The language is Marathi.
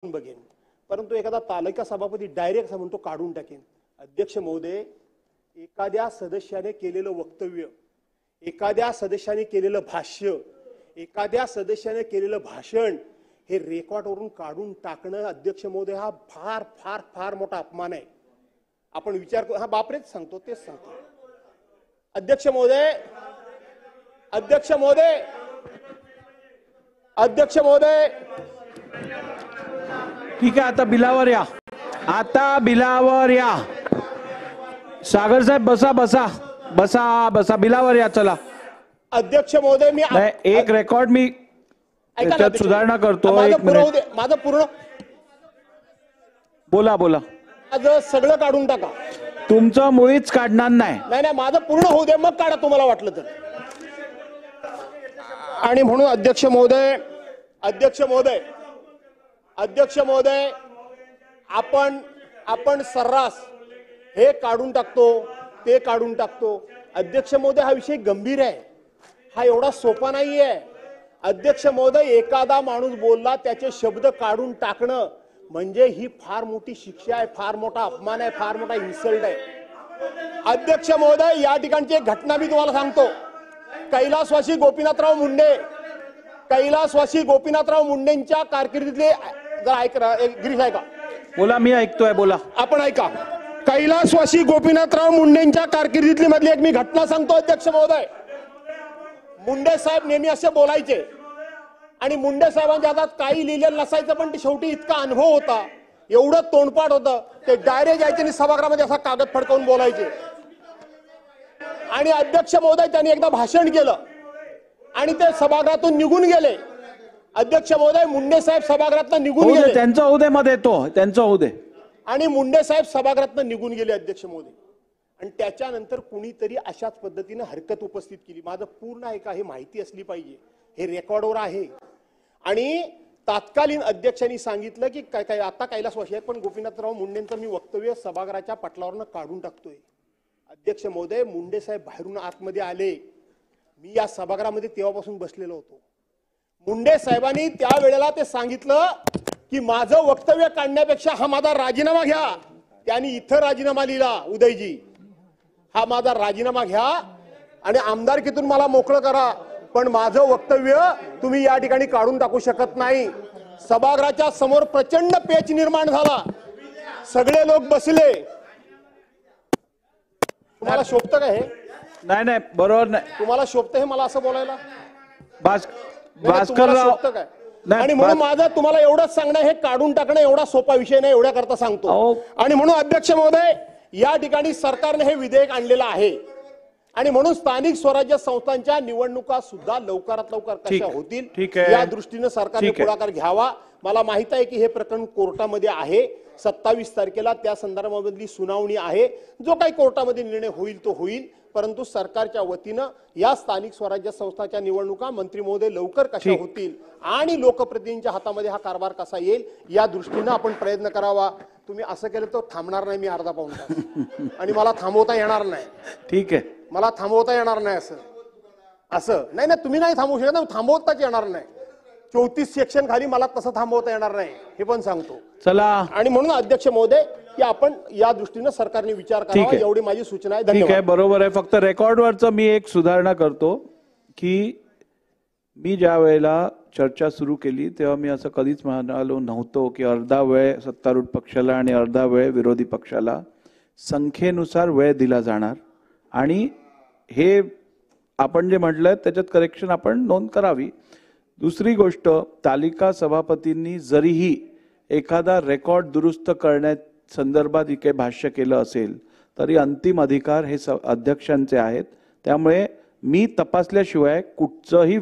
बघेन, परंतु एखादा तालुका सभापती डायरेक्ट म्हणतो काढून टाकेन। अध्यक्ष महोदय, एखाद्या सदस्याने केलेलं वक्तव्य, एखाद्या सदस्याने केलेलं भाष्य, एखाद्या सदस्याने केलेलं भाषण हे रेकॉर्डवरून काढून टाकणं अध्यक्ष महोदय हा फार फार फार मोठा अपमान आहे। आपण विचार करू, हा बापरेच सांगतो, तेच सांगतो। अध्यक्ष महोदय, अध्यक्ष महोदय, अध्यक्ष महोदय, ठीक आहे, आता बिलावर या, आता बिलावर या। सागर साहेब बसा बसा बसा बसा, बिलावर या, चला। अध्यक्ष महोदय, मी एक रेकॉर्ड मी त्यात सुधारणा करतो। माझं पूर्ण बोला बोला, माझं सगळं काढून टाका। तुमचं मुळीच काढणार नाही। नाही नाही, माझं पूर्ण होऊ दे, मग काढा तुम्हाला वाटलं तर। आणि म्हणून अध्यक्ष महोदय, अध्यक्ष महोदय, अध्यक्ष महोदय, आपण सर्रास हे काढून टाकतो, ते काढून टाकतो। अध्यक्ष महोदय, हा विषय गंभीर आहे, हा एवढा सोपा नाहीये। अध्यक्ष महोदय, एखादा माणूस बोलला त्याचे शब्द काढून टाकणं म्हणजे ही फार मोठी शिक्षा आहे, फार मोठा अपमान आहे, फार मोठा इन्सल्ट आहे। अध्यक्ष महोदय, या ठिकाणची एक घटना मी तुम्हाला सांगतो। कैलासवासी गोपीनाथराव मुंडे, कैलासवासी गोपीनाथराव मुंडेंच्या कारकिर्दीतले, जरा ऐका, गिरीश ऐका, बोला, मी ऐकतोय, बोला, आपण ऐका। कैलासवासी गोपीनाथराव मुंडेंच्या कारकिर्दीतली मधली एक मी घटना सांगतो। अध्यक्ष महोदय, मुंडे साहेब नेहमी असे बोलायचे आणि मुंडे साहेबांच्या हातात काही लिहिलेलं नसायचं, पण ते शेवटी इतका अनुभव होता, एवढं तोंडपाठ होतं, ते डायरेक्ट यायचे आणि सभागृहामध्ये असा कागद फडकवून बोलायचे। आणि अध्यक्ष महोदय, त्यांनी एकदा भाषण केलं आणि ते सभागृहातून निघून गेले। अध्यक्ष महोदय, मुंडे साहेब सभागृहातून निघून गेले, त्यांचं होऊ दे, मध्ये तो त्यांचं होऊ दे, आणि मुंडे साहेब सभागृहातून निघून गेले। अध्यक्ष महोदय, आणि त्याच्यानंतर कुणीतरी अशाच पद्धतीने हरकत उपस्थित केली। माझं पूर्ण ऐका, हे माहिती असली पाहिजे, हे रेकॉर्डवर आहे। आणि तात्कालीन अध्यक्षांनी सांगितलं की काय आता कैलासवासी आहे, पण गोपीनाथराव मुंडेंचं मी वक्तव्य सभागृहाच्या पटलावरनं काढून टाकतोय। अध्यक्ष महोदय, मुंडे साहेब बाहेरून आतमध्ये आले, मी या सभागृहामध्ये तेव्हापासून बसलेलो होतो। मुंडे साहेबांनी त्यावेळेला ते सांगितलं की माझं वक्तव्य काढण्यापेक्षा हा माझा राजीनामा घ्या। त्यांनी इथं राजीनामा लिहिला, उदयजी, हा माझा राजीनामा घ्या आणि आमदारकीतून मला मोकळं करा, पण माझं वक्तव्य तुम्ही या ठिकाणी काढून टाकू शकत नाही। सभागृहाच्या समोर प्रचंड पेच निर्माण झाला, सगळे लोक बसले। तुम्हाला शोभतं का हे? नाही नाही, बरोबर नाही। तुम्हाला शोभतं हे मला असं बोलायला? भास्करराव, आणि म्हणून माझं तुम्हाला एवढंच सांगणं, हे काढून टाकणं एवढा सोपा विषय नाही, एवढ्या करता सांगतो। आणि म्हणून अध्यक्ष महोदय, या ठिकाणी सरकारने हे विधेयक आणलेलं आहे, आणि म्हणून स्थानिक स्वराज्य संस्थांच्या निवडणुका सुद्धा लवकरात लवकर कशा होतील या दृष्टीने सरकारने पुढाकार घ्यावा। मला माहित आहे की हे प्रकरण कोर्टामध्ये आहे, 27 तारखेला त्या संदर्भामधली सुनावणी आहे। जो काही कोर्टामध्ये निर्णय होईल तो होईल, परंतु सरकारच्या वतीनं या स्थानिक स्वराज्य संस्थांच्या निवडणुका मंत्री महोदय लवकर कशा होतील आणि लोकप्रतिनिधींच्या हातामध्ये हा कारभार कसा येईल या दृष्टीनं आपण प्रयत्न करावा। तुम्ही असं केलं तर थांबणार नाही मी अर्धा पाऊण तास, आणि मला थांबवता येणार नाही। ठीक आहे, मला थांबवता येणार नाही असं नाही ना, तुम्ही नाही थांबवू शकत, थांबवताच येणार नाही। 34 सेक्शन खाली मला तसं थांबवता येणार नाही, हे पण सांगतो। चला, आणि म्हणून अध्यक्ष महोदय, की आपण या दृष्टीने सरकारने विचार करावा, एवढी माझी सूचना आहे। ठीक आहे, बरोबर आहे। फक्त रेकॉर्डवरचं मी एक सुधारणा करतो की मी ज्या वेळेला चर्चा सुरू केली तेव्हा मी असं कधीच म्हणालो नव्हतो की अर्धा वेळ सत्तारूढ पक्षाला आणि अर्धा वेळ विरोधी पक्षाला, संख्येनुसार वेळ दिला जाणार। आणि हे आपण जे म्हटलं त्याच्यात करेक्शन आपण नोंद करावी। दुसरी गोष्ट, तालिका सभापतींनी जरीही एखादा रेकॉर्ड दुरुस्त करण्या संदर्भात काही भाष्य केलं असेल तरी अंतिम अधिकार हे अध्यक्षांचे आहेत, त्यामुळे मी तपासल्याशिवाय कुठचंही